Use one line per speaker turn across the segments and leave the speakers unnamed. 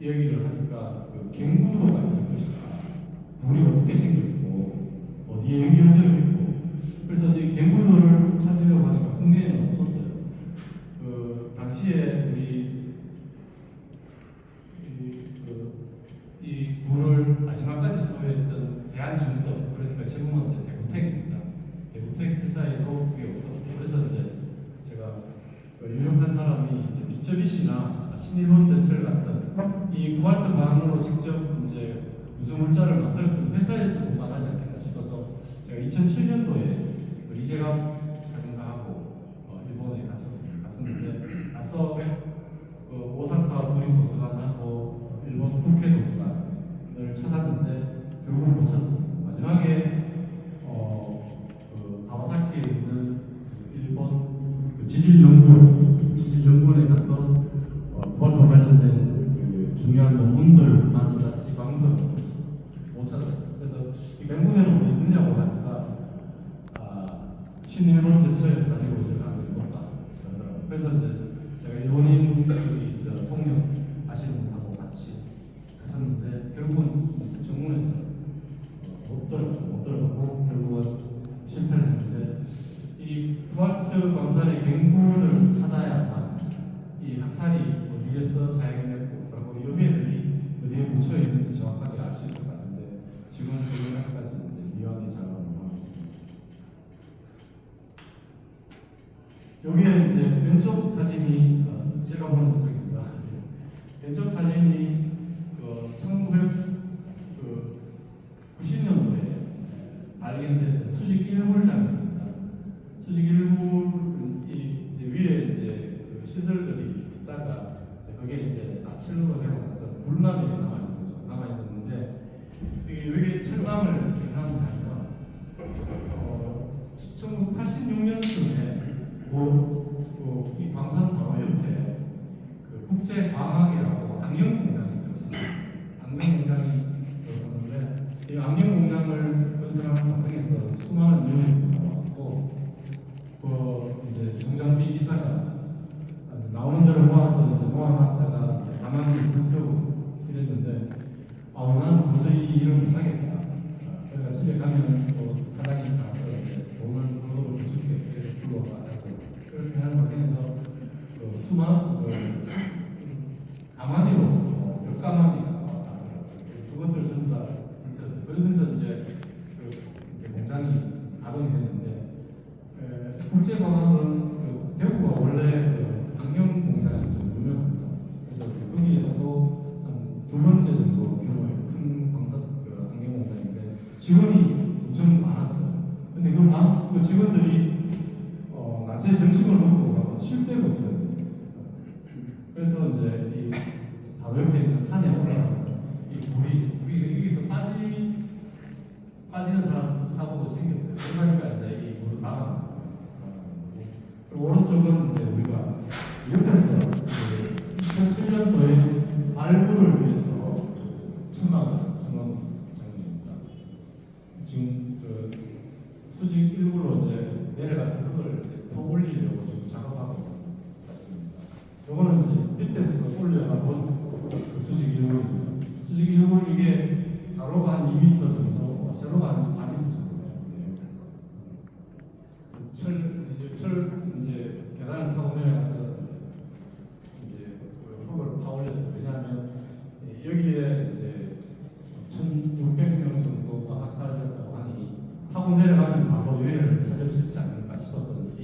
얘기를 하니까 그 갱부도가 있을 것이다. 물이 어떻게 생겼고 어디에 연결되어 있고 그래서 이제 갱부도를 찾으려고 하니까 국내에는 없었어요. 그 당시에 우리 이 물을 마지막까지 소유했던 대한중섭 그러니까 지금은 이제 대구택입니다. 대구택 회사에도 그게 없었고 그래서 이제 제가 유력한 사람이 이제 미쯔비시나 신일본제철 같은 이 쿠알트 방으로 직접 이제 구조물자를 만들었던 회사에서 못만하지 않겠다 싶어서 제가 2007년도에 그 이재갑 사진가하고 일본에 갔었는데 가서 그 오사카 도립도서관하고 일본 국회 도서관을 찾았는데 결국은 못 찾았습니다. 마지막에 그 가와사키에 있는 일본 그 지질연구원에 가서 쿠알트와 관련된 그 중요한 논문들만 찾았지 방문을 못 찾았어요. 그래서 이 맹군에는 어디 있느냐고 하니까 신일본 제철에서 가지고 있을 가능성이 높다 그러더라고요. 그래서 이제 제가 일본인 통역 하시는 분하고 같이 갔었는데 결국은 정문에서 못 들어가고 결국은 실패를 했는데 이 쿠알트 광산의 갱부를 찾아야만 이 학살이 어디에서 자행됐고 그리고 여배들이 어디에 묻혀 있는지 정확하게 알 수 있을 것 같은데 지금은 그까지 이제 미완의 작업을 하고 있습니다. 여기에 이제 왼쪽 사진이 제가 보는 쪽입니다. 왼쪽 사진이 그 1990년도에 발견된 수직 일몰장입니다. 수직 일몰이 이제 위에 이제 그 시설들이 있다가 그게 이제 다 철거가 되고 나서 불만이 남아있는 거죠. 남아있는데 이게 왜 철감을 이렇게 하냐면 1986년쯤에 이 광산 바로 옆에 그 국제광학이라고 안경공장이 들었었어요. 안경공장이 들었었는데 이 안경공장을 건설하는 과정에서 수많은 유해물이 나왔고 그 이제 중장비 기사가 나오는 대로 모아서 이제 모아놨다가 이제 가만히 불태우고 이랬는데 나는 도저히 이 일을 못하겠다. 그러니까 집에 가면 또 사장이 가서 이제 돈을 부축해 불러와가지고 그렇게 하는 과정에서 수많은 가마니로 벽가마니가 나왔더라고요. 그것들 전부 다 불태웠어요. 그러면서 이제 공장이 가동이 됐는데 국제광학은 대구가 원래 안경 공장이 좀 유명합니다. 그래서 거기에서도 한 두 번째 정도 규모의 큰 광산 안경 공장인데 직원이 엄청 많았어요. 근데 그 직원들이 낮에 점심을 먹고 가면 쉴 데가 없어요. 그래서 이제 이 바로 옆에 있는 산에 올라가면 이 물이 여기서 빠지는 사람 사고도 생겼대요. 그러니까 이제 이 물을 막아놓은 거예요. 그리고 오른쪽은 이제 우리가 옆에서 2007년도에 발굴을 위해서 청각을 장면입니다. 지금 수직 일부로 이제 내려가서 그걸 이제 더 올리려고 지금 작업하고 있습니다. 요거는 이제 밑에서 올려가본 그 수직 일부입니다. 수직 일부 이게 가로가 한 2m 정도, 세로가 한 4m 정도 돼요. 철 이제 계단을 타고 내려가서 이제 흙을 파올렸어요. 왜냐하면 여기에 이제 1,600명 정도가 학살됐다고 하니 타고 내려가면 바로 유해를 찾을 수 있지 않을까 싶어서 이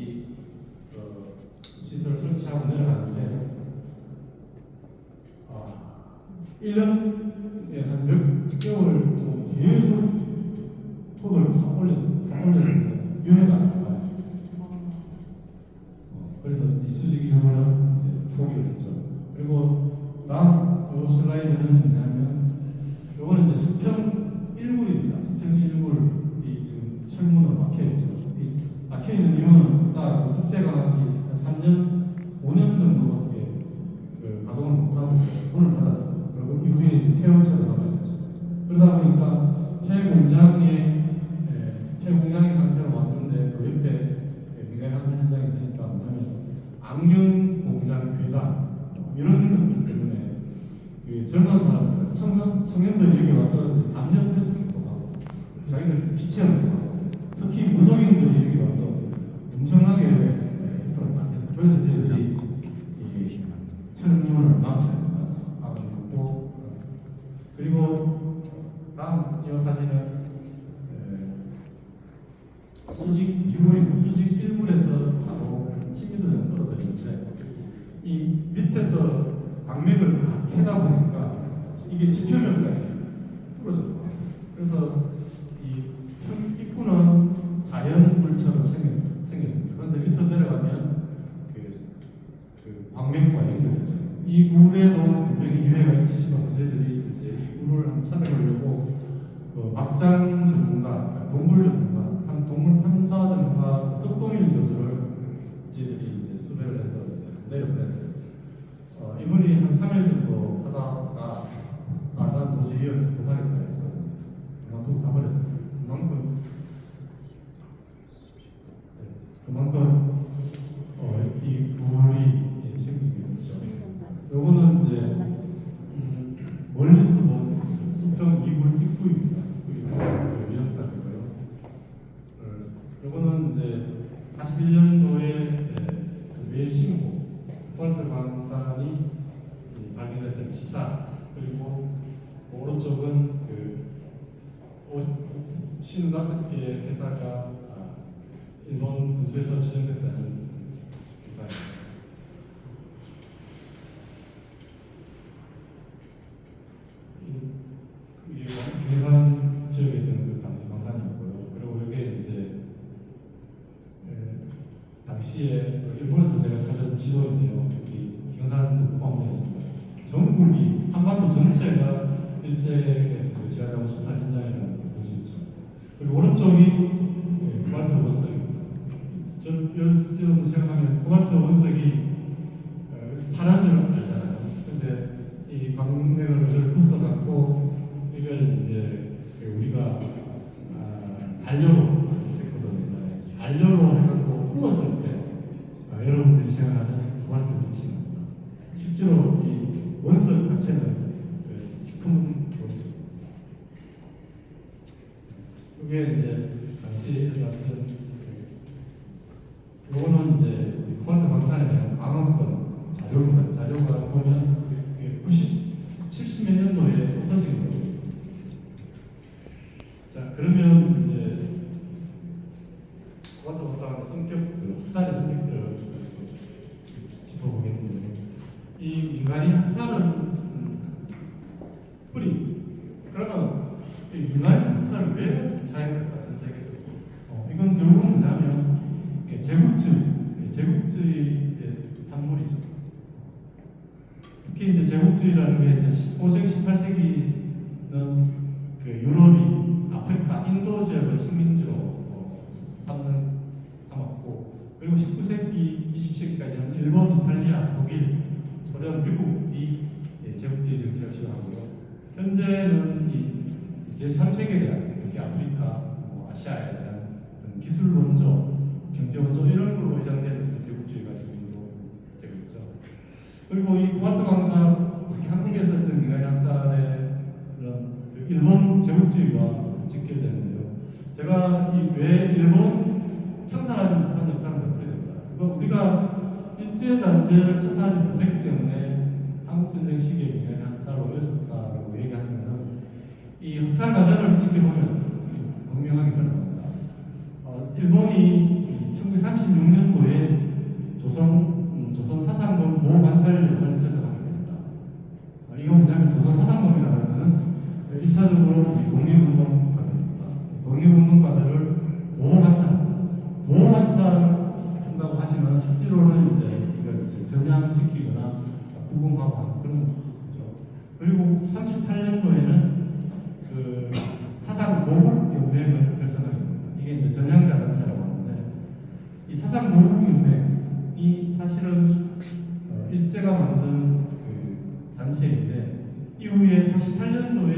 시설을 설치하고 내려가는데 1년에 한 몇 개월 동안 계속 흙을 다 올렸는데 유해가 안 나와요. 그래서 이 수직 일부는 이제 포기를 했죠. 그리고 다음 요 슬라이드는 뭐냐면 요거는 이제 수평 1굴입니다. 수평 1굴이 지금 철문으로 막혀있죠. 이 막혀있는 이유는 아까 국제광학이 한 3년, 5년 정도밖에 가동을 못하고 돈을 받았어요. 그리고 이후에 폐허처가 남아있었죠. 그러다 보니까 폐공장의 상태로 왔는데 그 옆에 굉장히 항상 현장에 있으니까 뭐냐면 악령 공장 괴담 이런 것들 때문에 그 젊은 사람들, 청년들이 여기 와서 담력 테스트도 하고 자기들 피체험도 하고 특히 무속인들이 여기 와서 엄청나게 해석을 많이 했어요. 그래서 저희들이 이 천문을 마음처럼 하고 그리고 다음 이 사진은 수직 2굴입니다. 수직 1굴에서 바로 10m 정도 떨어져 있는데 이 밑에서 광맥을 다 캐다 보니까 이게 지표면까지 뚫어져 나왔어요. 그래서 이 입구는 자연물처럼 생겼습니다. 그런데 밑으로 내려가면 그 광맥과 연결되죠. 이 굴에도 분명히 유해가 있기 싶어서 저희들이 이제 이 굴을 한번 찾아보려고 막장 전문가, 동물 전문가, 동물 탐사 전문가 석동일 교수를 저희들이 이제 수배를 해서 내려보냈어요. 이분이 한 3일 정도 하다가 난 도저히 이어서 못하겠다 해서 그만두고 가버렸어요. 그만큼 이 굴이 생기게 됐죠. 요거는 이제 멀리서 본 수평 2굴 입구입니다. 위험탑이고요. 요거는 이제 41년도에 매일신고 코발트 광산이 발견됐던 기사, 그리고 오른쪽은 그 55개의 회사가 일본 군수에서 지정됐다는 기사입니다. 이게 경산 지역에 있던 그 당시 광산이고요. 그리고 이게 이제 당시에 일본에서 제가 찾은 지도인데요. 여기 경산도 포함되어 있습니다. 전국이 한반도 전체가 일제 그 지하자원 수탈 현장이라는 걸 볼 수 있죠. 그리고 오른쪽이 코발트 원석입니다. 여러분 생각하면 코발트 원석이 파란 줄 알잖아요. 근데 이 광맥을 그대로 부숴갖고 이걸 이제 우리가 안료로 했거든요. 안료로 해갖고 구웠을 때 여러분들이 생각하는 코발트 빛이 납니다. 실제로 이 원석 자체는 식품으로죠. 이게 이제 당시 같은 요거는 이제 코발트 방산에 대한 광업권 자료입니다. 자료가 보면 70몇 년도에 없어진 거죠. 자, 그러면 이제 코발트 방산의 성격들, 학살의 성격들을 짚어보겠는데, 이 인간이 학살은 뿌리. 그러면 이 인간이 학살을 왜 자행할까, 전 세계적으로? 이건 결국은 뭐냐면 제국주의의 산물이죠. 특히 이제 제국주의라는 게 이제 15세기, 18세기는 그 유럽이 아프리카, 인도 지역을 식민지로 삼았고, 그리고 19세기, 20세기까지는 일본, 이탈리아, 독일, 소련, 미국이 제국주의 정책을 시행하고요. 현재는 이 제3세계에 대한, 특히 아프리카, 아시아에 대한 기술 원조, 경제 원조 이런 걸로 위장된 제국주의가 지금 되고 있죠. 그리고 이 코발트 광산, 특히 한국에서 했던 민간인 학살의 그런 일본 제국주의와 직결되는데요. 제가 왜 일본 청산하지 못한 역사를 몇 됩니다. 우리가 일제잔재를 청산하지 못했기 때문에 한국전쟁 시기에 민간인 학살을 오였었다라고 얘기하면 이 학살 과정을 지켜보면 분명하게 드러납니다. 일본이 1936년도에 조선 사상범 보호관찰령을 제정하게 됩니다. 이거 뭐냐면 조선 사상범이라는 것은 1차적으로 독립운동가들입니다. 독립운동가들을 보호관찰합니다. 보호관찰한다고 하시면 실제로는 이제 이걸 이제 전향시키거나 구금하고 하는 그런 거죠. 그리고 38년도에는 그 사상보복연맹을 결성하게 됩니다. 이게 이제 전향자 단체라고 하는데, 이 사상보복연맹이 사실은 일제가 만든 그 단체인데, 이후에 48년도에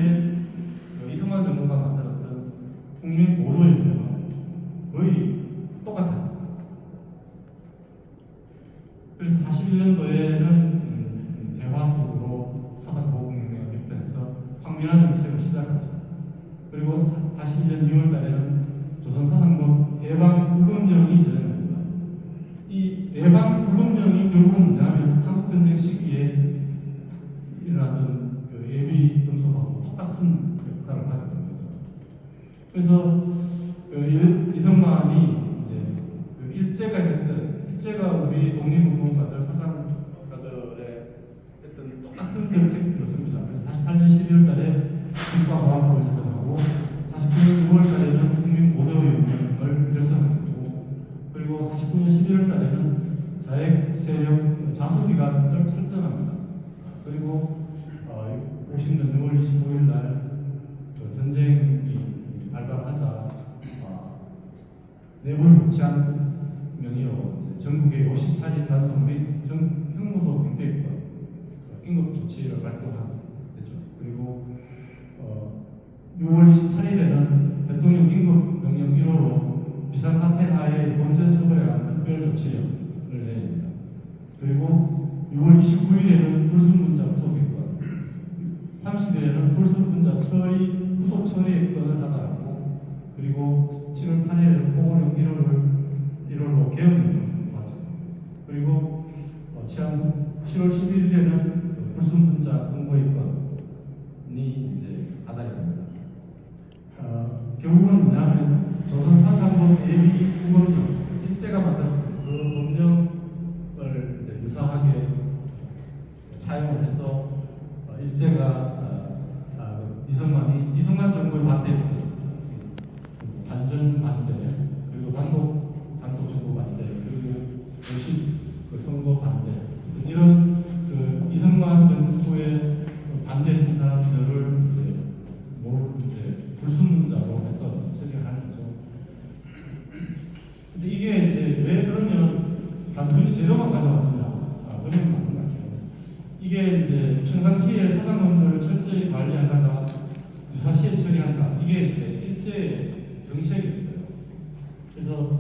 이승만 정부가 만들었던 국민보도연맹과 거의 똑같아요. 그래서 41년도에는 대화 속으로 사상보복연맹을 항민화 정책을 시작하죠. 그리고 41년 2월 달에는 조선사상법 예방불금령이 제정됩니다. 이 예방불금령이 결국은 뭐냐면 한국전쟁 시기에 일어났던 그 예비 금속하고 똑같은 역할을 하게 된 거죠. 그래서 그 이승만이 이제 그 일제가 우리 독립운동가들 사상가들의 어떤 똑같은 정책이었습니다. 그래서 48년 12월 달에 국가보안법을 제정하고 49년 6월 달에는 국민보도위원회를 결성했고, 그리고 49년 11월 달에는 자액 세력 자수기관을 설정합니다. 그리고 50년 6월 25일 날 전쟁이 발발하자 내부를 취한 명의로 전국의 요시 차지 단속 및 형무소 경비권 긴급 조치를 발동하게 되죠. 그리고 6월 28일에는 대통령 임급 명령 1호로 비상사태 하에 범죄 처벌에 관한 특별 조치령을 내립니다. 그리고 6월 29일에는 불순분자 후속의권, 30일에는 불순분자 처리 후속 처리의권을 하다하고, 그리고 7월 8일에는 포고령 1호로 개헌령을 선포하죠. 그리고 7월 11일에는 불순분자 공고의권이 이제 하다해 됩니다. 결국은 뭐냐면 조선사상법 예비 구법령, 일제가 만든 그 법령을 이제 유사하게 차용을 해서 일제가 이승만 정부에 반대했고 반전 반대, 그리고 단독 정부 반대, 그리고 요식 그 선거 반대, 이런 그 이승만 정부에 반대했던 사람들을 이제 불순문자로 해서 처리하는 거죠. 근데 이게 이제 왜 그러면 단순히 제도만 가져가느냐? 그런 건 맞는 것 같아요. 이게 이제 평상시에 사상권들을 철저히 관리하다가 유사시에 처리한다. 이게 이제 일제의 정책이 있어요. 그래서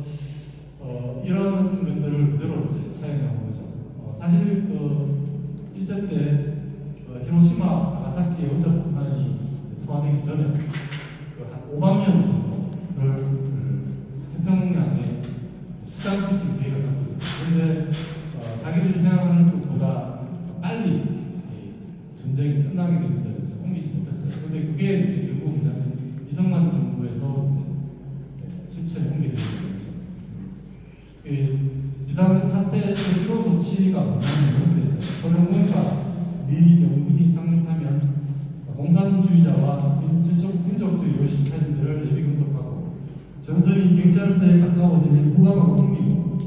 이런 것들을 그대로 이제 차용한 거죠. 사실 일제 때 히로시마, 나가사키 원자폭탄이 투하되기 전에 한 5만 명 정도를 태평양에 수장시킬 계획을 갖고 있었어요. 그런데 자기들이 생각하는 것보다 빨리 전쟁이 끝나게 돼서 옮기지 못했어요. 그런데 그게 이제 결국 뭐냐면 이승만 정부에서 실체에 옮기게 된 거죠. 비상사태 1호 조치가 뭐냐면 이렇게 있어요. 소련군과 미 영군이 상륙하면 공산주의자와 민족주의 요식차진들을 예비금속하고 전선이 경찰서에 가까워지면 후감을 옮기고,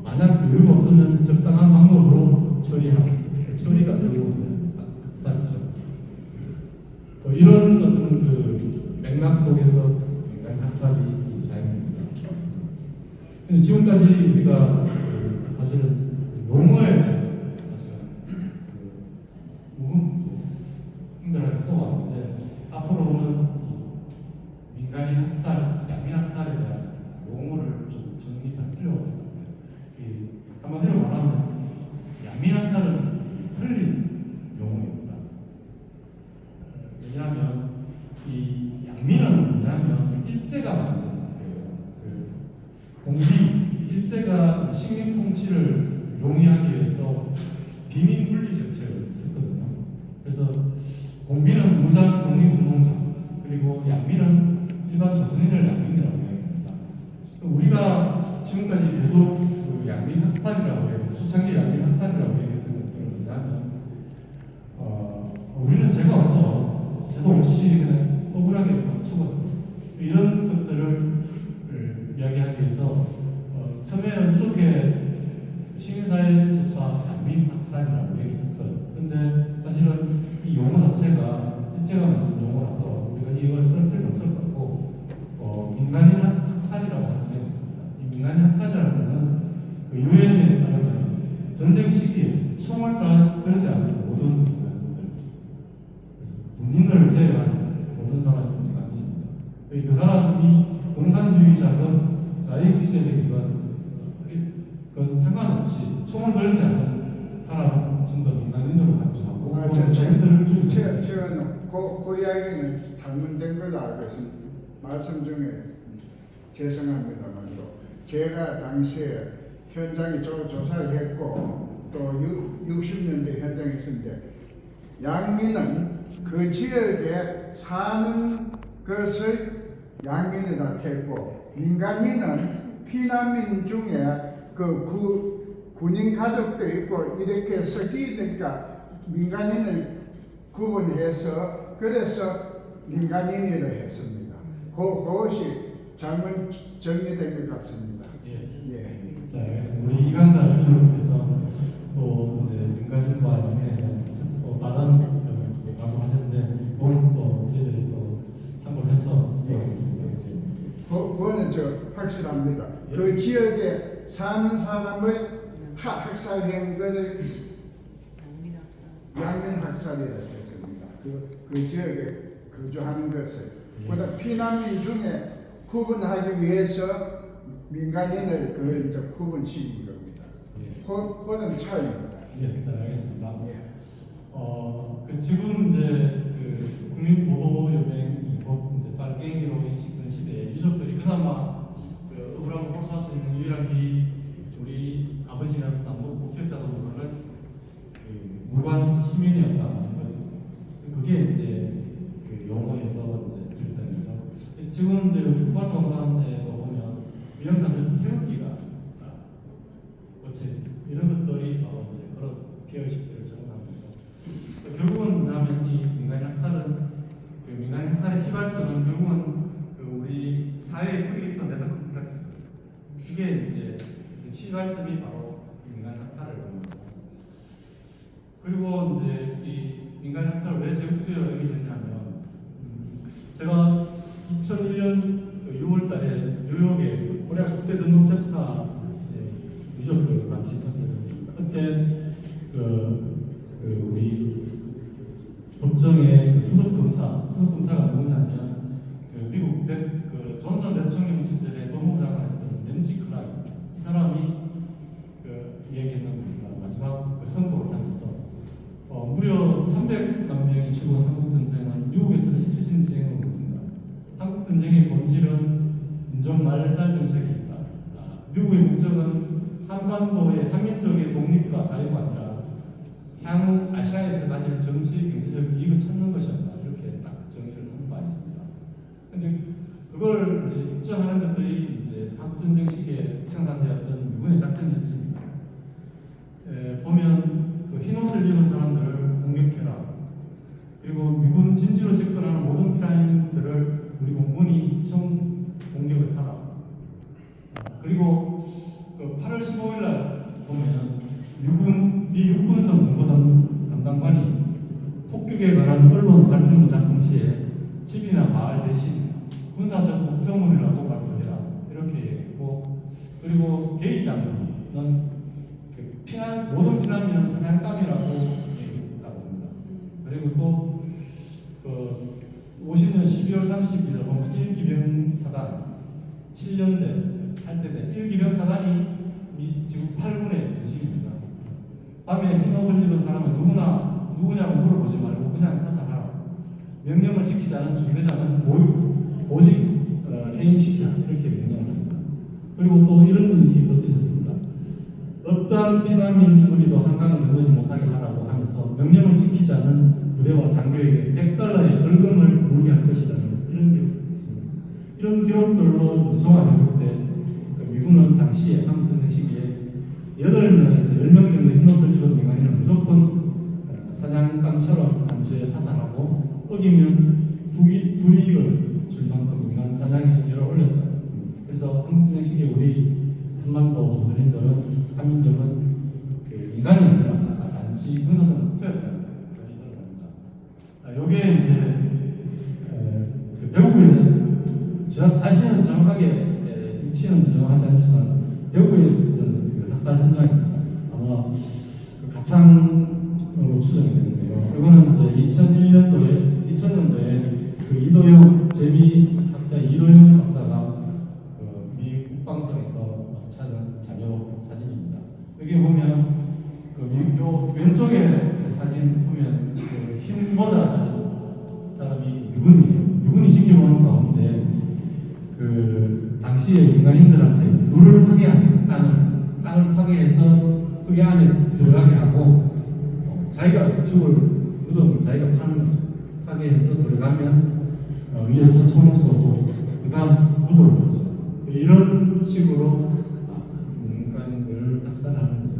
만약 여유가 없으면 적당한 방법으로 처리가 되고 학살이죠. 이런 어떤 그 맥락 속에서 학살이 자행됩니다. 근데 지금까지 우리가 사실은 용어에 흥분하게 써왔는데, 앞으로는 민간인 학살, 양민학살에 대한 용어를 좀 정립할 필요가 있을 것 같아요. 한마디로 말하면 양민학살은 틀린 용어입니다. 왜냐하면 이 양민은 뭐냐면 일제가 만든 일제가 식민 통치를 용이하기 위해서 비민 분리 정책을 썼거든요. 그래서 공비는 무장 독립운동자, 그리고 양민은 일반 조선인을 양민이라고 이야기합니다. 우리가 지금까지 계속 그 양민 학살이라고 해요. 수창기 양민 학살이라고 얘기했던 것들은 뭐냐면 우리는 죄가 없어, 죄도 없이 그냥 억울하게 죽었어, 이런 것들을 이야기하기 위해서 처음에는 무조건 시민사회조차 양민 학살이라고 얘기했어요. 근데 사실은 이 용어 자체가 일제가 만든 용어라서 우리가 이걸 쓸 필요 없을 것 같고, 민간인 학살이라고 하겠습니다. 이 민간인 학살이라는 그 유엔에 따르면 전쟁 시기에 총을 들지 않는 모든 민간인들, 그래서 군인을 제외한 모든 사람이 민간인입니다. 그 사람이 공산주의자건 자익세력이건 그건 상관없이 총을 들지 않는 사람은 전부 다 민간인으로 간주하고
저는
중에서
그 이야기는 잘못된 걸로 알고 있습니다. 말씀 중에 죄송합니다만도 제가 당시에 현장에 조사를 했고 또 60년대 현장에 있었는데 양민은 그 지역에 사는 것을 양민에다 했고 민간인은 피난민 중에 군인 가족도 있고 이렇게 섞이니까 민간인을 구분해서 그래서 민간인이라 했습니다. 그것이 잘못 정리된 것 같습니다.
예.
예.
자, 그래서 우리 이강단 의원께서 또 이제 민간인과 연계에 대한 또 다른 말씀하셨는데 오늘 또 저희들이 또 참고를 해서 하겠습니다.
그거는 확실합니다.
예.
그 지역에 사는 사람을 학살한 것을 양면 학살이라고 했습니다. 그 지역에 거주하는 것을. 그다음 피난민 중에 구분하기 위해서 민간인을 그걸 이제 구분시킨 겁니다. 그거는 차이입니다.
예, 알겠습니다.
예.
지금 이제 국민보도연맹이 곧 이제 빨갱이로 인식된 시대에 유족들이 그나마 억울함을 호소할 수 있는 유일한 게 우리 아버지는 남북 국회의장도 그런 무관 시민이었다. 그게 이제 용어에서 이제 비롯된 거죠. 지금 이제 국발통상에도 보면 위험산들 태극기가 꽂혀 있습니다. 이런 것들이 바로 이제 그런 피해의식들을 적응하는 거죠. 결국은 뭐냐면 이 민간인 학살은 민간인 학살의 시발점은 결국은 우리 사회에 뿌리있던 네트 컴플렉스 이게 이제 시발점이 바로 민간인 학살을 하는 거죠. 그리고 이제 이 민간인 학살을 왜 제국주의라고 얘기했냐면 제가 2001년 6월달에 뉴욕에 코리아 국제전범센터 유족들 같이 참석했습니다. 그때 우리 법정의 수석 검사가 누구냐면 미국 존슨 대통령 시절에 법무부 장관했던 렌지 클라이 이 사람이 얘기했던 겁니다. 마지막 선포를 하면서 무려 300만 명이 죽은 한국 전쟁은 미국에서는 잊혀진 전쟁입니다. 한국 전쟁의 본질은 인종 말살 정책이 있다. 미국의 목적은 한반도의 한민족의 독립과 자유가 아니라 향후 아시아에서 가질 정치, 경제적 이익을 찾는 것이었다. 이렇게 딱 정의를 한 바 있습니다. 그런데 그걸 이제 입증하는 것들이 이제 한국 전쟁 시기에 생산되었던 미군의 작전 지침입니다. 보면 흰옷을 입은 사람들을 공격해라. 그리고 미군 진지로 접근하는 모든 피난민들을 우리 공군이 이총 공격을 하라. 그리고 8월 15일 날 보면 미 육군성 공보단 담당관이 폭격에 관한 언론 발표문 작성 시에 집이나 마을 대신 군사적 목표물이라고 발표해라. 이렇게 얘기했고 그리고 게이 장군은 모든 피난민은 사냥감이라고 얘기했다고 합니다. 그리고 또 50년 12월 30일 보면 1기병 사단 7년대 할 때 1기병 사단이 지구 8군의 전식입니다. 밤에 흰옷을 입은 사람은 누구냐고 물어보지 말고 그냥 타살하라. 명령을 지키지 않은 중대장은 오직 해임시키라. 이렇게 명령을 합니다. 그리고 또 이런 일이 또 있었습니다. 어떠한 피난민 무리도 한강을 건너지 못하게 하라고 하면서 명령을 지키지 않은 부대와 장교에게 $100의 벌금을 물게 할 것이라는 이런 기록도 있습니다. 이런 기록들로 송환했을 때 미군은 당시에 한국전쟁 시기에 8명에서 10명 정도 흰옷을 입은 민간인을 무조건 사냥감처럼 단수에 사살하고 어기면 불이익을 줄 만큼 민간 사냥에 열어 올렸다. 그래서 한국전쟁 시기에 우리 한반도 조선인들은 한민족은 민간인이라 단지 군사적 목표였다. 요게 이제 대구에는 자신은 정확하게 위치는 정확하지 않지만 대구에 있었던 학살 현장입니다. 아마 가창으로 추정이 되는데요. 이거는 이제 2000년도에 이도영 제비 학자 이도영 박사가 미 국방성에서 찾은 자료 사진입니다. 여기 보면 요 요 왼쪽에 사진 보면 그 흰보다 사람이 유군이 지켜보는 가운데 그 당시에 민간인들한테 불을 파괴한 땅을 파괴해서 그게 안에 들어가게 하고 자기가 죽을 무덤을 자기가 파는 거죠. 파괴해서 들어가면 위에서 총을 쏘고 그다음 무덤을 거죠. 이런 식으로 민간인들을 학살하는 거죠.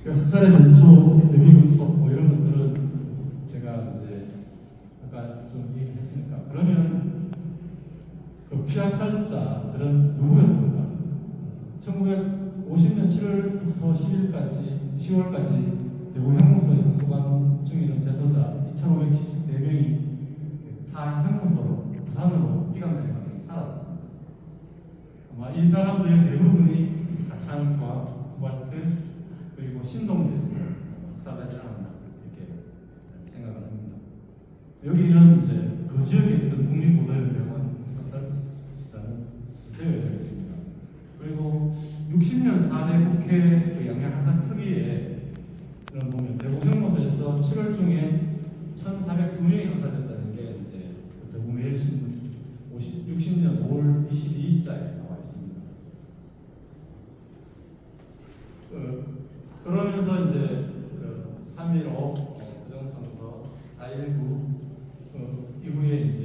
그 학살의 전초, 대비군속 뭐 이런 것들은 제가 이제 아까 좀 얘기했으니까 그러면 그 피학살자들은 누구였던가? 1950년 7월부터 10월까지 대구 형무소에서 수감 중이던 재소자 2,574명이 타 형무소로 부산으로 이감되는 과정이 사라졌습니다. 아마 이 사람들의 대부분이 가창과 쿠바트 그리고 신동지에서 학살하지 않았나 이렇게 생각을 합니다. 여기는 이제 그 지역에 있던 국립고등학원 학살자는 제외되어 있습니다. 그리고 60년 4대 국회 그 양양 학살 특위에 보면 대구 형무소에서 7월 중에 1,402명이 학살됐다는 게 이제 대구 매일신문 60년 5월 22일자에 나와 있습니다. 그러면서 이제 그 3.15 부정선거 4.19 이후에 이제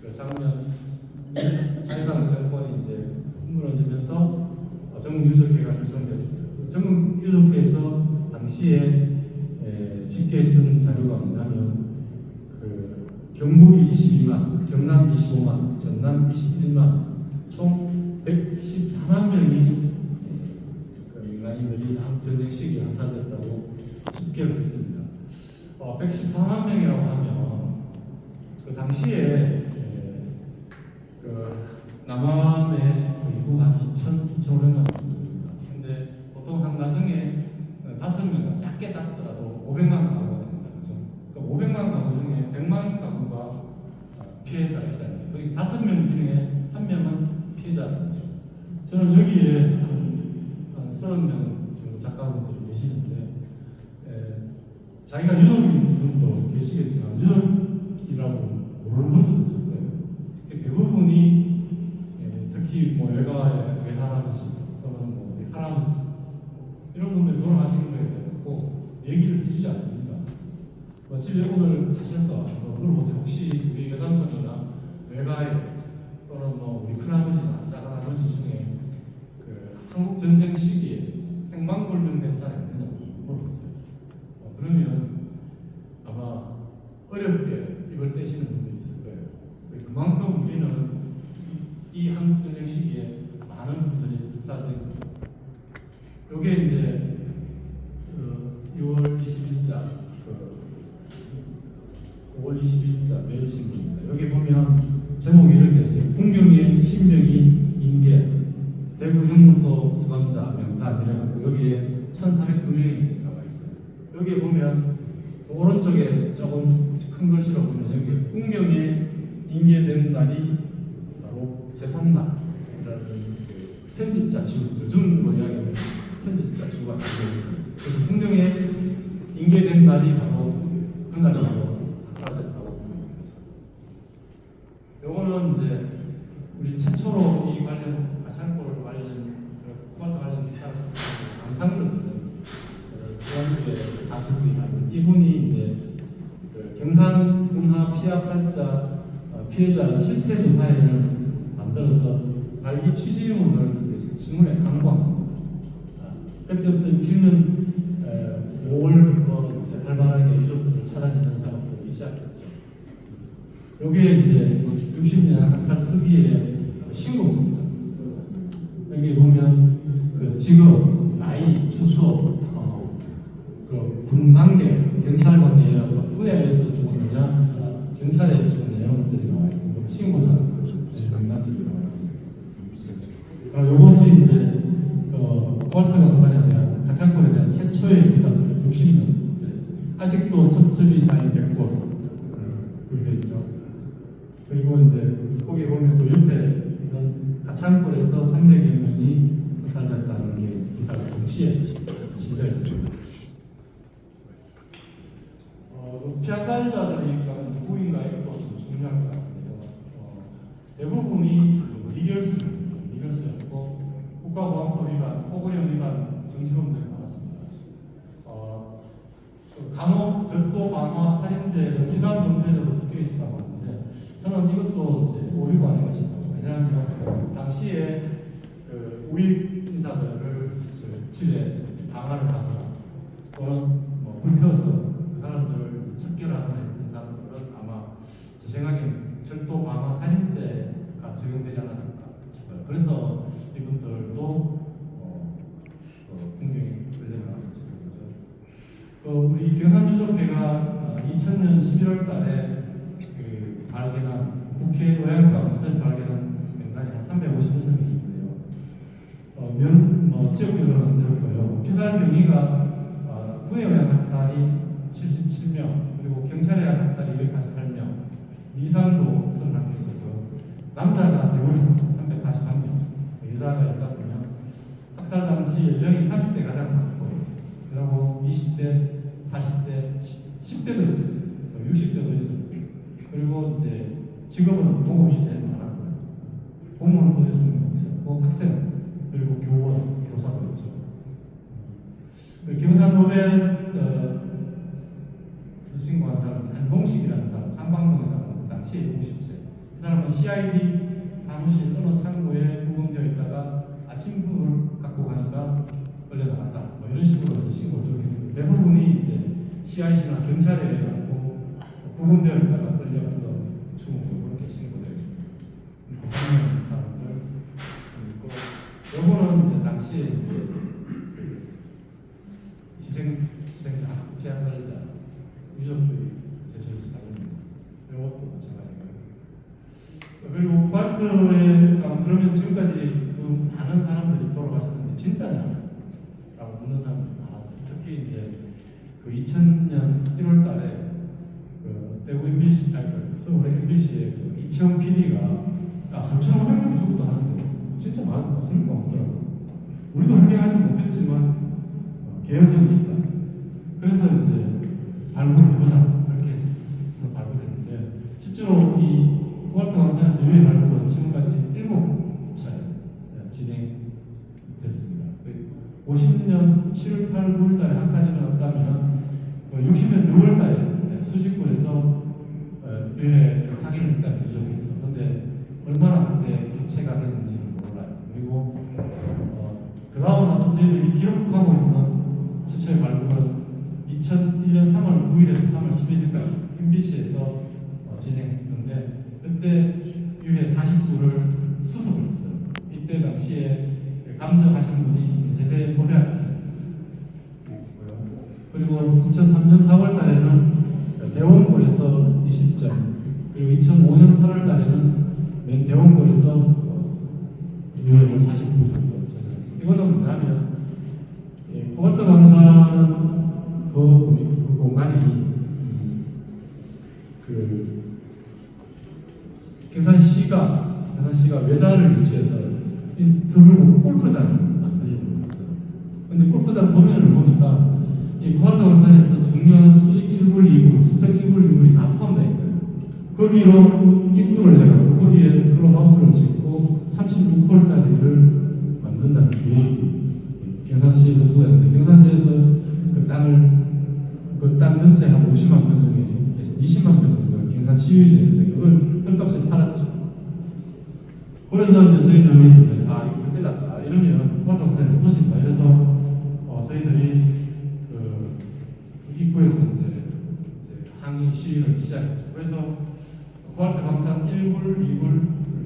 그 작년 자유당 정권이 이제 무너지면서 전국유족회가 구성됐습니다. 전국유족회에서 당시에 집계했던 자료가 뭐냐면 그 경북이 22만, 경남 25만, 전남 21만, 총 114만 명이 그 민간인들이 전쟁 시기에 학살됐다고 집계를 했습니다. 114만 명이라고 하면 그 당시에 그 남한의 그 인구가 2,500만 정도입니다. 근데 보통 한 가정에 5명, 작게 잡더라도 500만 가구가 됩니다. 그죠? 그러니까 500만 가구 중에 100만 가구가 피해자가 있다는 거예요. 5명 중에 1명은 피해자라는 거죠. 저는 여기에 한 30명 정도 작가분들이 계시는데 자기가 유족인 분도 계시겠지만 유족이라고 모르는 분들도 있을 거예요. 대부분이 특히 뭐 외가의 외할아버지 또는 뭐 우리 할아버지 이런 분들 돌아가시는 거에 대해서 얘기를 해주지 않습니다. 집에 오늘 가셔서 물어보세요. 혹시 우리 외삼촌이나 외가의 또는 뭐 우리 큰아버지나 작은아버지 중에 그 한국 전쟁 시기에 행방불명된 사람이 있느냐고 물어보세요. 그러면 아마 어렵게 입을 떼시는 분들이 있을 거예요. 그만큼 우리는 이 한국 전쟁 시기에 많은 분들이 학살된 겁니다. 요게 이제 6월 20일자 5월 20일자 매일신문입니다. 여기 보면 제목이 이렇게 있어요. 풍경의 신명이 인계 대구 형무소 수감자 명단 이래갖고 여기에 1,402명이 나와 있어요. 여기 보면 오른쪽에 조금 큰 글씨로 보면 여기 풍경에 인계된 날이 바로 제삿날이라는 편집자 주, 요즘으로 이야기하면 편집자 주가 되어 있습니다. 그래서 풍경에 인계된 날이 바로 그날이 바로 학살됐다고 보면 되죠. 요거는 이제 우리 최초로 이 관련 가창골 관련 쿠바트 관련 기사를 썼던 강상근 선생님 그런데 사주국이라는 이분이 이제 그 경산 군화 피학살자 피해자 실태 조사회를 만들어서 발기 취지문을 신문에 강구합니다. 그때부터 60년 5월부터 이제 활발하게 유족들을 찾아내는 작업들이 시작했죠. 여기에 이제 60년 학살 특위의 신고서입니다. 여기 보면 그 직업, 나이, 주소, 그 군관계, 경찰 관계, 군에서 죽었느냐, 경찰에 죽었느냐 이런 것들이 나와 있고 신고서 명단들이 나와 있습니다. 이것이 이제 쿠바트 강산에 대한 가창골에 대한 최초의 기사입니다. 60년. 아직도 첩첩이 쌓인 100곳 그렇게 있죠. 그리고 이제 거기 보면 또 옆에 이런 가창골에서 300여 명이 학살됐다는 게 기사가 동시에 실려 있습니다. 입장은 누구인가에 또 중요할 것 같은데요. 대부분이 이결수였습니다. 이결수였고 국가보안법 위반, 포고령 위반 정치범들이 많았습니다. 간혹 절도, 방화, 살인죄, 일반 범죄자도 섞여 있다고 하는데 저는 이것도 이제 오류가 아닌가 싶어요. 왜냐하면 당시에 우익 인사들을 집에 방화를 하거나 또는 불태워서 그 사람들을 척결하거나 했던 사람들은 아마 제 생각엔 절도, 방화, 살인죄가 적용되지 않았을까 싶어요. 그래서 이분들도 공경에 끌려나갔었죠. 우리 경산유족회가 2000년 11월 달에 발견한 국회 의원과에서 발견한 명단이 한 350여명이 있는데요. 지역별로는 이렇게요. 피살 경위가 구의 의원 학살이 77명, 그리고 경찰의 학살이 248명, 미살도 31명이고 남자가 대부분 341명, 여자가 15명, 학살 당시 연령이 30대 가장 많고, 그리고 20대, 40대, 10대도 있었어요. 60대도 있었고, 그리고 이제 직업은 공무원이 제일 많았고요. 공무원도 있었고, 학생, 그리고 교원, 교사도 있죠. 경산법에 신고한 사람 한동식이라는 사람, 한방동에 사람, 당시에 50세. 이 사람은 CID 사무실 어느 창고에 구금되어 있다가 아침밥을 갖고 가니까 끌려나갔다. 이런 식으로 이제 신고를 적었는데 대부분이 이제 CIC나 경찰에 의해서 구금되어 있다가 끌려가서 죽은 그렇게 신고되어 있습니다. 이렇게 사는 사람들 있고, 요거는 이제 당시에 이제 희생자, 피해자자 유족들이 제출한 사진입니다. 이것도 마찬가지고요. 그리고 쿠와트에 그러면 지금까지 그 많은 사람들이 돌아가셨는데 진짜냐? 라고 묻는 사람들이 많았어요. 특히 이제 그 2000년 1월 달에 대구 MBC, 서울 MBC의 이채영 PD가 3,500명 죽었다 하는데 진짜 맞습니까? 없더라고요. 우리도 확인하지 못했지만 개연성이 있다. 그래서 이제 발굴해보자 이렇게 해서 발굴했는데 실제로 이 쿠와트 광산에서 유해 발굴은 지금까지 7차례 진행됐습니다. 50년 7월 8월 9월 달에 학살이 일어났다면 60년 6월 달에 수직굴에서 유해 확인을 했다는 유족에서. 그런데 얼마나 그때 개체가 됐는지는 몰라요. 그리고 그러고 나서 저희들이 기록하고 있는 최초의 발굴은 2001년 3월 9일에서 3월 11일까지 MBC에서 진행했는데 그때 유해 49를 수습을 했어요. 이때 당시에 감정하신 분이 세대 고려학교고요. 그리고 2003년 4월 달에는 대원골에서 20점, 그리고 2005년 8월 달에는 맨 대원골에서 유해를 49점 저질렀습니다. 이거는 뭐냐면 쿠와트 광산은 그 공간이 경산시가 외산을 유치해서 드물고 골프장을 만들려고 했어요. 근데 골프장 도면을 보니까 이 쿠와트 광산에서 중요한 수직 1굴, 2굴, 수평 1굴, 2굴이 다 포함되어 있어요. 거기로 입구를 해가지고 거기에 클럽하우스를 짓고 36홀짜리를 만든다는 계획이 경산시에 전수가 있는데 경산시에서 그 땅 전체 한 50만 평 중에 20만 평 정도 경산시유지였는데 그걸 헐값에 팔았죠. 그래서 이제 저희들이 이제 이거 큰일 났다 이러면 쿠와트 광산이 없어진다. 이래서 저희들이 그 입구에서 이제 항의 시위를 시작했죠. 그래서 쿠와트 광산 1굴, 2굴,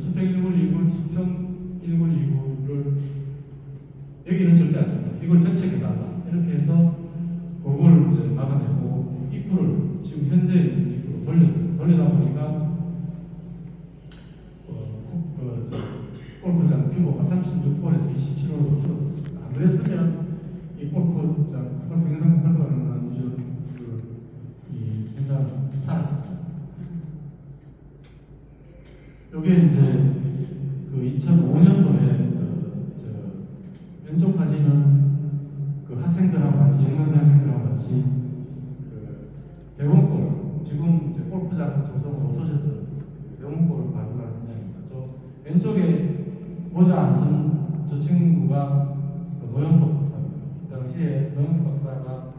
수평 1굴, 2굴, 수평 1굴, 2굴을 여기는 절대 안 된다. 이걸 저책해달라. 이렇게 해서 그걸 이제 막아내고 입구를 지금 현재 있는 입구로 돌렸어요. 돌리다 보니까 골프장 규모가 36홀에서 27홀로 줄어들었습니다. 안 그랬으면 이 골프장, 경산 골프장은 이 현장 사라졌어요. 요게 이제 그 2005년도에 왼쪽 사진은 그 학생들하고 같이, 영남대 학생들하고 같이 그 대원골, 지금 이제 골프 골프장 조성을 어떠셨던 영국골을 발굴한 현장입니다. 저 왼쪽에 모자 안 쓴 저 친구가 그 노영석 박사입니다. 그 당시에 노영석 박사가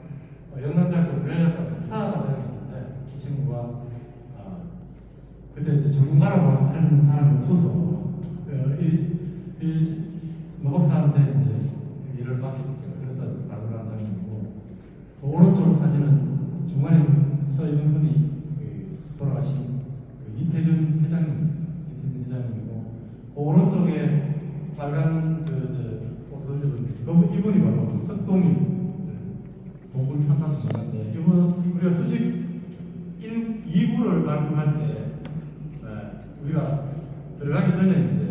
영남대학교 물리학과 석사 과정이었는데 이 친구가 그때 이제 전문가라고 하는 사람이 없어서 노 박사한테 이제 일을 맡겼어요. 그래서 발굴한 장면이고 그 오른쪽 사진은 중간에 써 있는 분이 돌아가신 그 이태준 회장님이고 그 오른쪽에 빨간 옷을 입은 이분이 바로 그 석동일 동굴 탐사선 전가인데 이분 우리가 수직 2구를 발굴할 때 우리가 들어가기 전에 이제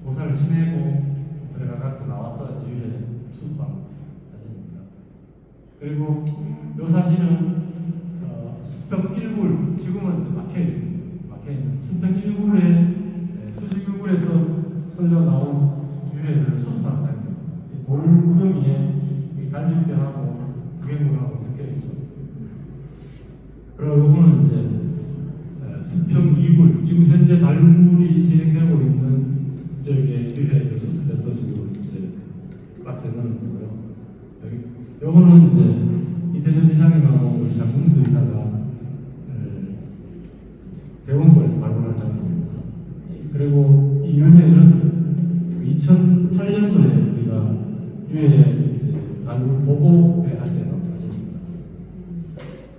고사를 지내고 들어가갖고 나와서 유해 수습한 사진입니다. 그리고 이 사진은 수평 1굴, 지금은 이제 막혀 있습니다. 막혀 있는 수평 1굴에 수직 1굴에서 흘러나온 유해를 수습한 장면. 돌 무더미에 갈비뼈하고 두개골하고 섞여 있죠. 그리고 이거는 이제 수평 2굴, 지금 현재 발굴이 진행되고 있는 지역의 유해를 수습해서 지금 이제 박스에 넣는 거고요. 요거는 이제 이태준 회장님하고 우리 장봉수 의사가 대원골에서 발굴한 장면입니다. 그리고 이 유해는 2008년도에 우리가 유해 이제 발굴 보고회 할 때 나온 사진입니다.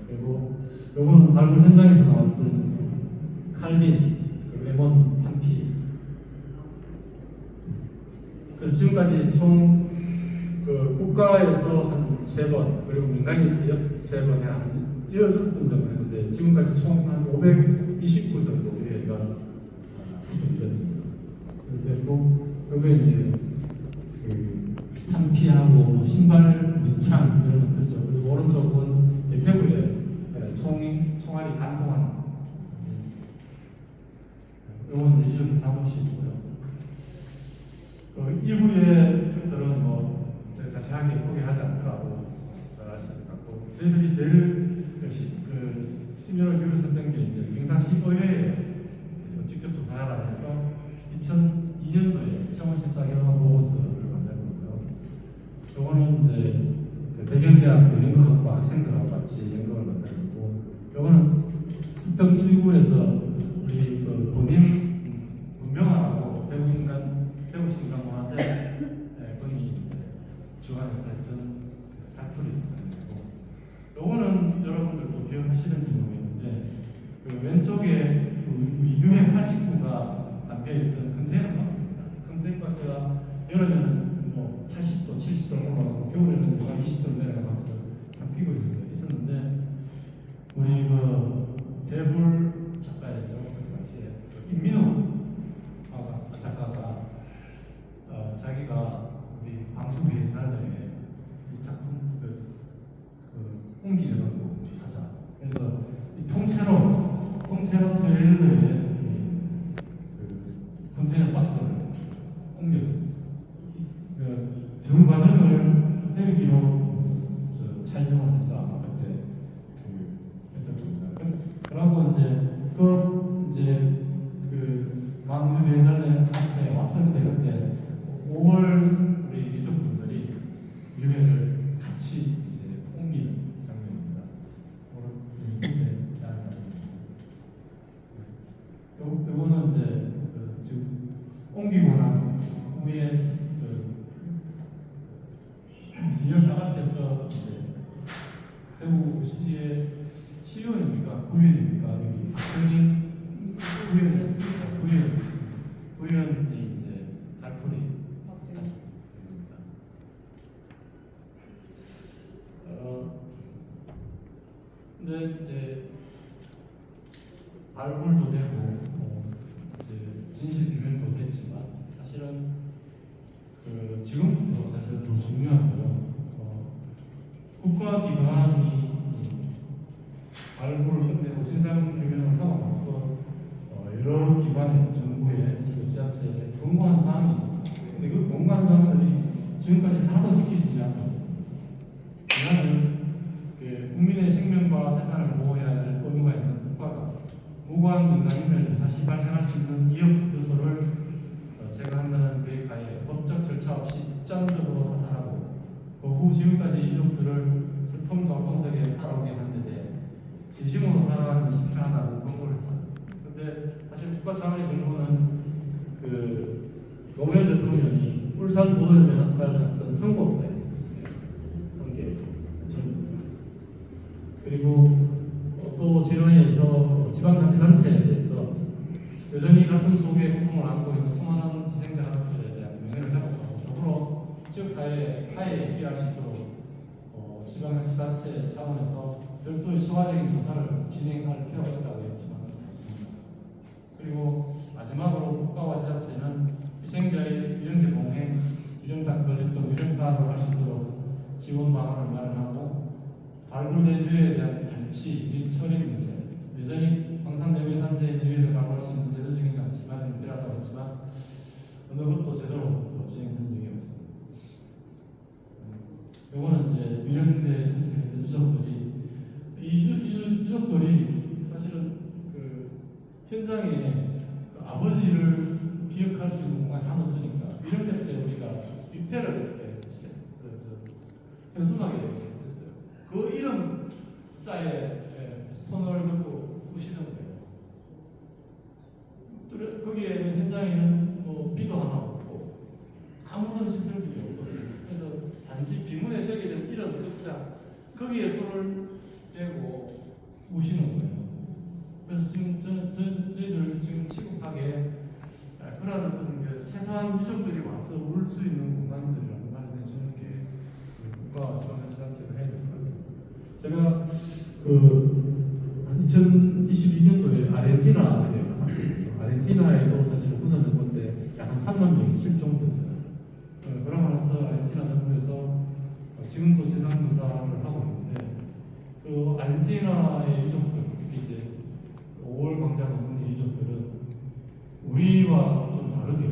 그리고 요거는 발굴 현장에서 나왔던 칼빈, 그 레몬 탄피. 그래서 지금까지 총 그 국가에서 한 3번, 그리고 민간에서 3번 해 한 16번 정도 했는데 지금까지 총 한 529 정도 유해가 수습됐습니다. 그리고 여기 이제 그 탄피하고 뭐 신발 밑창 이런 것들죠. 그리고 오른쪽은 대퇴구에 총알이 간통한 사진. 이건 이제 이런 사무실이고요. 이후에 것들은 뭐 제가 자세하게 소개하지 않더라도 잘 아실 것 같고 저희들이 제일 심혈을 기울였었던 게 이제 경상시 의회에서 직접 조사하라 해서 2002년도에 청원실장 결혼 보고서를 만든 거고요. 요거는 이제 그 대경대학교 연극학과 학생들하고 같이 연극을 만든 거고, 요거는 수평 1굴에서 우리 그 본인 문명하라고 대구시 인간문화재 분이 주관해서 했던 살풀이입니다. 요거는 여러분들도 기억하시는지 모르겠는데 그 왼쪽에 우리 유해 89가 담겨있던 컨테이너 박스입니다. 컨테이너 박스가 여름에는 뭐 80도, 70도 올라가고 겨울에는 20도 내려가면서 삼키고 있었는데 우리 그 대불 작가였죠. 그 당시에 임민호 작가가 자기가 우리 광주의 달에 이 작품 옮기려고 하자. 그래서 이 통째로 트레일러에 컨테이너 박스를 옮겼습니다. 전 과정을 헬기로 촬영을 해서 아마 그때 했었습니다. 그러고 이제 광주 대달에 앞에 왔었는데 그때 5월 우리 유족분들이 유해를 같이 이제 옮기는 장면입니다. 요거는 이제 지금 옮기고 난 후에 리얼 바깥에서 이제 대구시의 시의원입니까? 구의원입니까? 여기 박정희 구의원이 이제 살풀이 근데 이제 발굴도 되고 이제 진실 규명도 됐지만 사실은 지금부터 사실 더 중요하고요. 국가기관이 발굴을 끝내고 진상 규명을 하고 나서 여러 기관의 정부의 지자체에 권고한 사항이 있습니다. 근데 그 권고한 사항들이 지금까지 하나도 지켜지지 않고 있습니다. 이거는 국민의 생명과 재산을 보호해야 할 의무가 있는 국가가 무고한 민간인을 유사시 발생할 수 있는 위협 요소를 제거한다는 계획하에 법적 절차 없이 습관적으로 사살하고 그 후 지금까지 이족들을 슬픔과 고통 속에 살아오게 한 데 대해 진심으로 살아가는 것이 필요하다고 권고를 했어요. 근데 사실 국가 차원의 권고는 그 노무현 대통령이 울산 모더미 학살 사건 선고 때 한게 그리고 또 재단에서 지방자치단체에 대해서 여전히 가슴 속에 고통을 안고 있는 수많은 희생자들에 대한 명예를 회복하고 더불어 지역사회 타해에 피할 수 있도록 지방자치단체 차원에서 별도의 수화적인 조사를 진행할 필요가 있다고 했습니다. 그리고 마지막으로 국가와 지자체는 희생자의 위령제 봉행, 위령당 건립 등 위령사업을 할 수 있도록 지원 방안을 마련하고 발굴된 유해에 대한 반치 및 처리 문제, 여전히 황산명예산지의 유해를 방어할 수 있는 제도적인 장치 마련이 필요하다고 했지만 어느 것도 제대로 진행된 적이 없습니다. 요거는 이제 위령제 전체의 유족들이 유족들이 사실은 그 현장에 그 아버지를 기억할 수 있는 공간이 하나도 없으니까 위령제 때 우리가 뷔페를 이렇게 현수막에 했어요. 그 이름 자에 손을 넣고 우시는 거예요. 거기에는 현장에는 뭐 비도 하나 없고 아무런 시설들이 없거든요. 그래서 단지 비문에 새겨진 이름 습자 거기에 손을 떼고 우시는 거예요. 그래서 지금 저희들 지금 시급하게 그런 어떤 그 최소한 유족들이 와서 울 수 있는 공간들이라고 마련해 주는 게 국가와 지방자치단체가 해야 될 것 같아요. 제가 그 2022년도에 아르헨티나에도 사실 군사 정권 때 약 한 3만 명이 실종됐어요. 그러면서 아르헨티나 정부에서 지금도 재산 조사를 하고 있는데 그 아르헨티나의 유족들, 특히 이제 5월 광장 운동의 유족들은 우리와 좀 다르게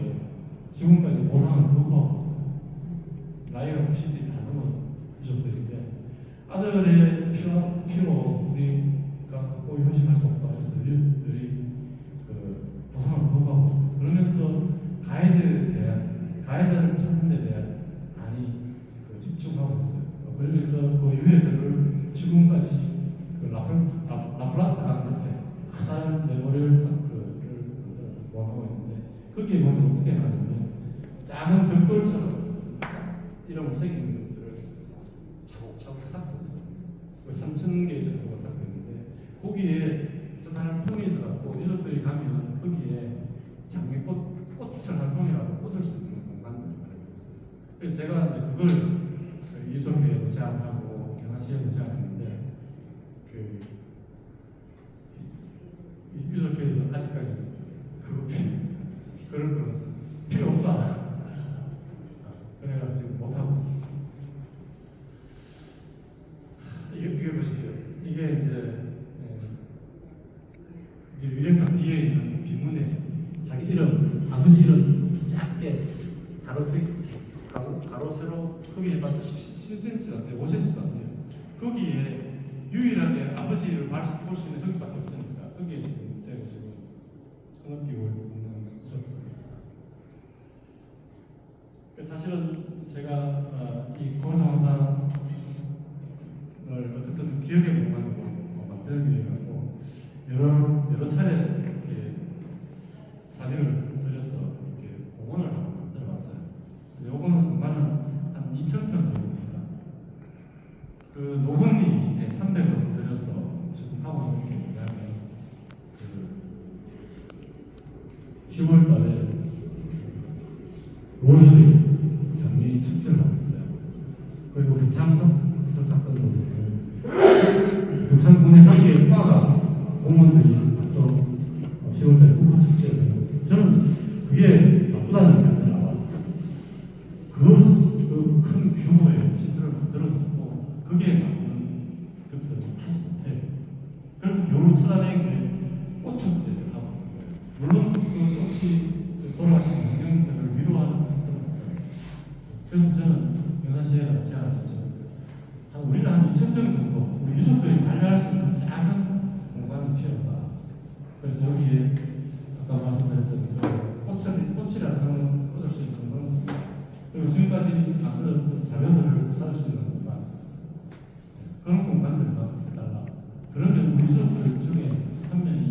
지금까지 보상을 요구하고 있어요. 나이가 90이 다 넘은 유족들인데 아들의 피로 우리가 거의 효심할 수 없다 해서 유족들이 그 보상을 요구하고 있어요. 그러면서 가해자를 찾는 데 대한 많이 집중하고 있어요. 그래서 그 유해들을 지금까지 그 라플라타 강 밑에 다른 메모리얼 타크를 만들어서 보관하고 있는데 거기에 보면 어떻게 하냐면 작은 벽돌처럼 이름을 새기는 것들을 차곡차곡 쌓고 있어요. 3,000개 정도가 쌓고 있는데 거기에 조그마한 틈이 있어갖고 유족들이 가면 거기에 장미꽃 꽃을 한 송이라도 꽂을 수 있는 공간들을 마련해 있어요. 그래서 제가 이제 그걸 유족회에도 제안하고 경화시에도 제안했는데 그 유족회에서 아직까지 그럴 거 필요 없다. 그래가지고 지금 못하고 있어요. 이게 어떻게 보십시오. 이게 이제 위령탑 뒤에 있는 빈문에 자기 이름, 아버지 이름 작게 가로 세로 거기 해봤자 10cm도 안 돼요, 5cm도 안 돼요. 거기에 유일하게 아버지를 볼 수 있는 거기밖에 없으니까 거기에 지금 되고 지금 건너뛰고 있는 거죠. 사실은 제가 이 고성상을 어쨌든 기억의 공간으로 만들기 위해 가지고 여러 차례 이렇게 사진을 들여서 이렇게 공원을 한번 만들어봤어요. 요거는 공간은 한 2,000평 정도 됩니다. 그 노건리에 300원 들여서 지금 하고 있는 게 뭐냐면 그 10월달에 로즈리 장미 축제를 하고 있어요. 그리고 배창석 사건도 보면 배창군의 거기에 과가 공무원들이 와서 10월달에 국화 축제를 하고 있어요. 저는 그게 나쁘다는 게 아니라 그 큰 규모의 시설을 만들어놓고 거기에 맞는 것들을 하지 못해요. 그래서 겨울을 찾아낸 게 꽃축제를 하고 있는 거예요. 물론 그 꽃이 돌아가신 환경들을 위로하는 것들은 있잖아요. 그래서 저는 영산시에 제안했죠. 우리는 한 2,000명 정도 우리 유족들이 관리할 수 있는 작은 공간이 필요하다. 그래서 여기에 아까 말씀드렸던 그 꽃이라는 꽂을 수 있는 건, 그리고 지금까지 만들었던 자료들을 찾을 수 있는 공간, 그런 공간들만 달라. 그러면 우리 유족들 중에 한 명이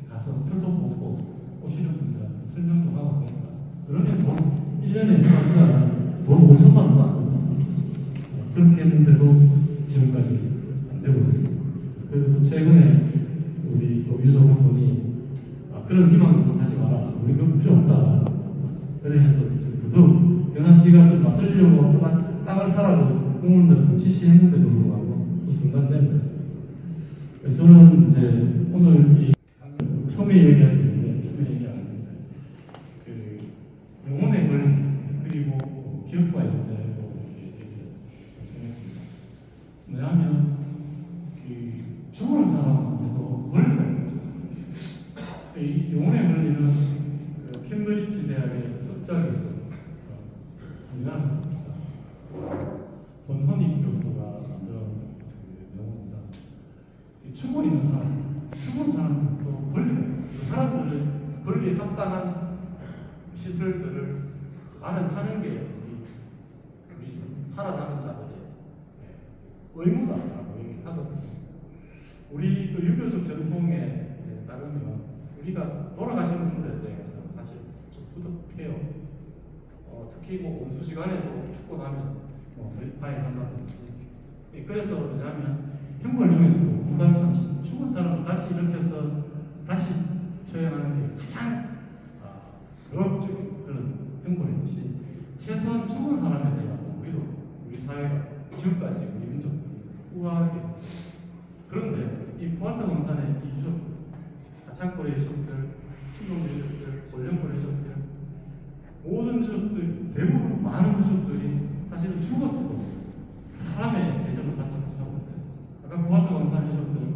가서 틀도 보고 오시는 분들한테 설명도 하고 그러니까, 그러면 돈 1년에 해봤자 돈 5천만 원도 안 든다. 그렇게 했는데도 지금까지 안 되고 있습니다. 그리고 또 최근에 우리 또 유족 한 분이 그런 희망도 하지 마라. 우리 그거 필요 없다. 그래 해서 좀 더더욱 연하 씨가 좀 맞설려고 땅을 사라고 공무원들 지시했는데도 불구하고 또 중단된 거였습니다. 그래서 저는 이제 오늘 이 처음에 얘기하는데 그 영혼의 권리 그리고 기업과의 문제로 말씀했습니다. 왜냐하면 그 죽은 사람한테도 권리가 있거든요. 이 영혼의 권리는 그 캠브리지 대학의 석작에 있어요. 우리나라 사람입니다. 본헌익 교수가 만든 그 영혼입니다. 죽어 있는 사람, 죽은 사람들도 권리가 있어요. 그 사람들은 권리에 합당한 시설들을 마련하는 게 우리 살아남은 자들의 의무다라고 얘기하거든요. 우리 그 유교적 전통에 따르면 우리가 돌아가시는 분들에 대해서 사실 좀 부득해요. 특히 뭐 온수시간에도 죽고 나면 멜파이 한다든지. 그래서 왜냐하면 형벌 중에서도 부관참시, 죽은 사람을 다시 일으켜서 다시 처형하는 게 가장 의학적인 그런 형벌인 것이, 최소한 죽은 사람에 대한 우리 사회가 지금까지 우리 민족들이 우아하게 했어요. 그런데 이 포알타 광산의 이 유족, 아창골의 유족들, 신동의 유족들, 원령골의 유족들, 모든 유족들, 대부분 많은 유족들이 사실은 죽었어도 사람의 대접을 받지 못하고 있어요. 아까 포알타 광산 유족들은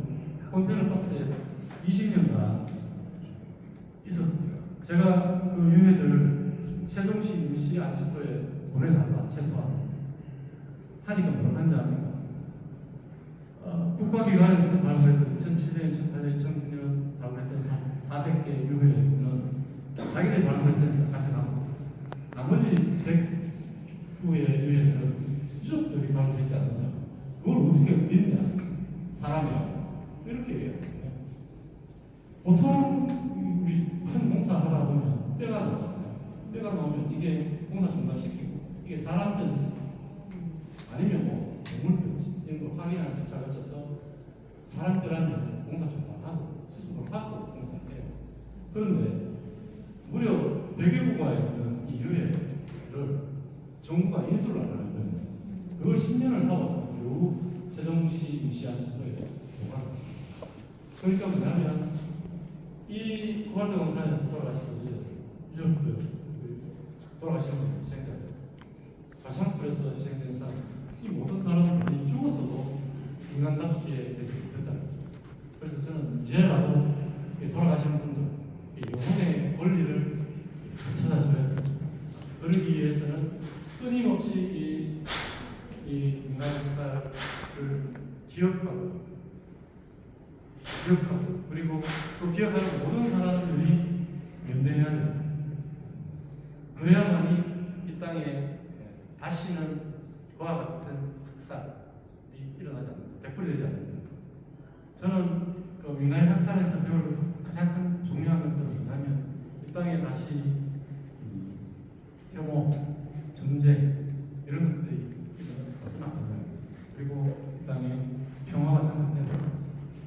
컨테이너 박스에 20년간 있었습니다. 제가 그 유해들을 세종시 임시 안치소에 보내달라, 최소한 하니까 뭐라고 하는지 압니까? 국가기관에서 발굴했던 2007년, 2008년, 2009년 발굴했던 400개 유해는 자기들이 발굴했으니까 가져가고, 나머지 100구의 유해들은 유족들이 발굴했지 않느냐. 그걸 어떻게 믿냐? 사람이라고. 이렇게 얘기해요. 보통 우리 큰 공사 하다 보면 뼈가 나오잖아요. 뼈가 나오면 이게 공사 중단시키고, 이게 사람 뼈인지 아니면 뭐 동물 뼈인지 이런 걸 확인하는 절차를 거쳐서 사람 뼈라면 공사 중단하고 수습을 받고 공사를 해요. 그런데 무려 100여 구가 있는 이 유해를 정부가 인수를 안 하는 거예요. 그걸 10년을 사와서 겨우 세종시 임시안치소에 보관을 했습니다. 그러니까 뭐냐면 이 고발대 광산에서 돌아가신 유족들, 돌아가신 분들, 희생자들, 가창불에서 희생된 사람, 이 모든 사람들이 죽었어도 인간답게 되지 못했다는 거죠. 그래서 저는 이제라도 돌아가신 분들, 영혼의 권리를 찾아줘야 돼요. 그러기 위해서는 끊임없이 이 인간 역사를 기억하고 그리고 또 기억하는 모든 사람들이 연대해야 됩니다. 그래야만이 이 땅에 다시는 그와 같은 학살이 일어나지 않는다. 되풀이되지 않는다. 저는 그 민나이 학살에서 배울 가장 큰 중요한 것들은 뭐냐면, 이 땅에 다시 혐오, 전쟁 이런 것들이 일어나서는 안 된다. 그리고 이 땅에 평화가 정착해야 된다.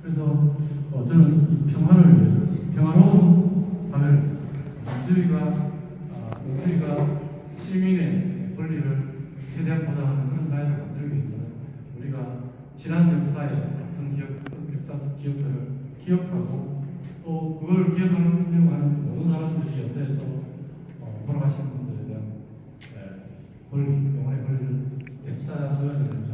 그래서 저는 이 평화를 위해서, 평화로운 사회를 위해서, 민주주의가 시민의 권리를 최대한 보장하는 그런 사회를 만들기 위해서는 우리가 지난 역사의 같은 기억들을 기억하고, 또 그걸 기억하려고 하는 모든 사람들이 연대해서 돌아가신 분들에 대한 권리, 영혼의 권리를 되찾아줘야 되는